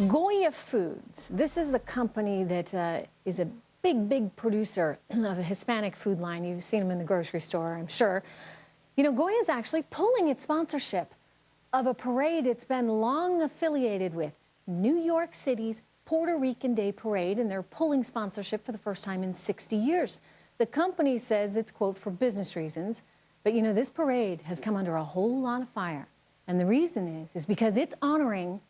Goya Foods. This is a company that is a big producer of a Hispanic food line. You've seen them in the grocery store, I'm sure. You know, Goya is actually pulling its sponsorship of a parade it's been long affiliated with, New York City's Puerto Rican Day Parade, and they're pulling sponsorship for the first time in 60 years. The company says it's, quote, for business reasons, but you know, this parade has come under a whole lot of fire. And the reason is because it's honoring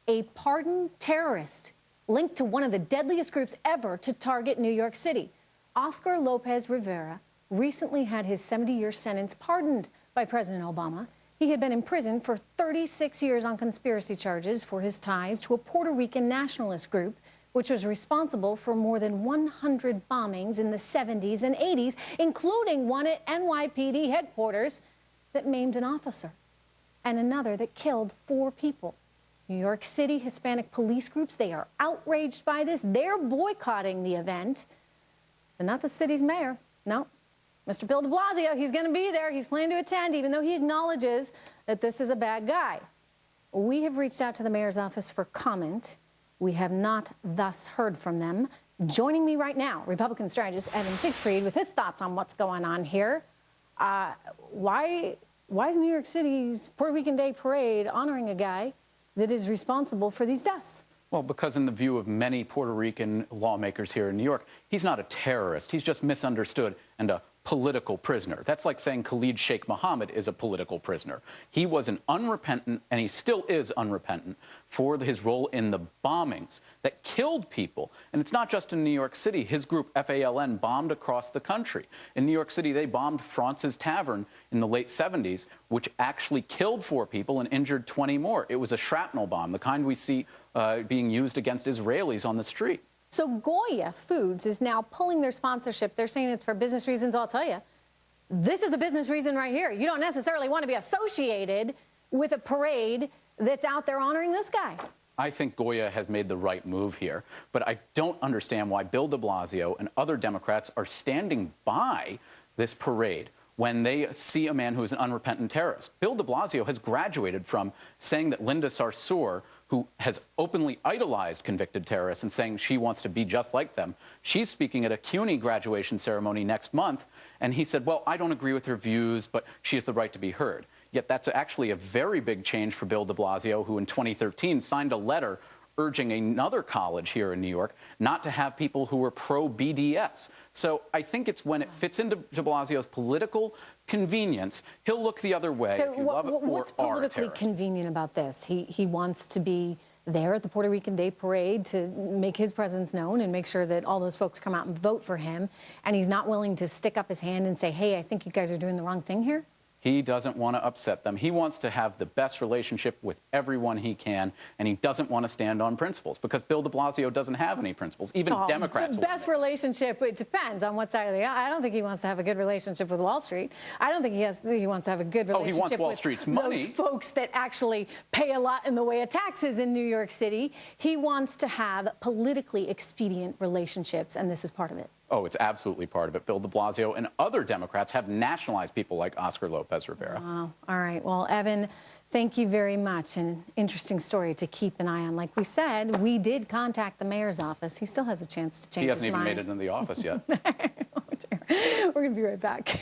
a pardoned terrorist linked to one of the deadliest groups ever to target New York City. Oscar Lopez Rivera recently had his 70-year sentence pardoned by President Obama. He had been in prison for 36 years on conspiracy charges for his ties to a Puerto Rican nationalist group, which was responsible for more than 100 bombings in the 70s and 80s, including one at NYPD headquarters that maimed an officer and another that killed 4 people. New York City Hispanic police groups, they are outraged by this. They're boycotting the event, but not the city's mayor. No, Mr. Bill de Blasio, he's going to be there. He's planning to attend, even though he acknowledges that this is a bad guy. We have reached out to the mayor's office for comment. We have not thus heard from them. Joining me right now, Republican strategist Evan Siegfried with his thoughts on what's going on here. Why is New York City's Puerto Rican Day Parade honoring a guy that is responsible for these deaths? Well, because in the view of many Puerto Rican lawmakers here in New York, he's not a terrorist. He's just misunderstood and a political prisoner. That's like saying Khalid Sheikh Mohammed is a political prisoner. He was an unrepentant, and he still is unrepentant, for his role in the bombings that killed people. And it's not just in New York City. His group, FALN, bombed across the country. In New York City, they bombed France's Tavern in the late 70s, which actually killed 4 people and injured 20 more. It was a shrapnel bomb, the kind we see being used against Israelis on the street. So Goya Foods is now pulling their sponsorship. They're saying it's for business reasons. I'll tell you, this is a business reason right here. You don't necessarily want to be associated with a parade that's out there honoring this guy. I think Goya has made the right move here, but I don't understand why Bill de Blasio and other Democrats are standing by this parade when they see a man who is an unrepentant terrorist. Bill de Blasio has graduated from saying that Linda Sarsour, who has openly idolized convicted terrorists and saying she wants to be just like them. She's speaking at a CUNY graduation ceremony next month, and he said, well, I don't agree with her views, but she has the right to be heard. Yet that's actually a very big change for Bill de Blasio, who in 2013 signed a letter urging another college here in New York not to have people who were pro-BDS. So I think it's when it fits into de Blasio's political convenience, he'll look the other way if you love it or what's politically convenient about this? He wants to be there at the Puerto Rican Day Parade to make his presence known and make sure that all those folks come out and vote for him, and he's not willing to stick up his hand and say, hey, I think you guys are doing the wrong thing here? He doesn't want to upset them. He wants to have the best relationship with everyone he can, and he doesn't want to stand on principles, because Bill de Blasio doesn't have any principles. Even Democrats. Best relationship, it depends on what side of the aisle. I don't think he wants to have a good relationship with Wall Street. I don't think he wants to have a good relationship he wants Wall Street's money. Those folks that actually pay a lot in the way of taxes in New York City. He wants to have politically expedient relationships, and this is part of it. Oh, it's absolutely part of it. Bill de Blasio and other Democrats have nationalized people like Oscar Lopez Rivera. Wow. All right. Well, Evan, thank you very much. An interesting story to keep an eye on. Like we said, we did contact the mayor's office. He still has a chance to change his mind. He hasn't even made it in the office yet. We're going to be right back.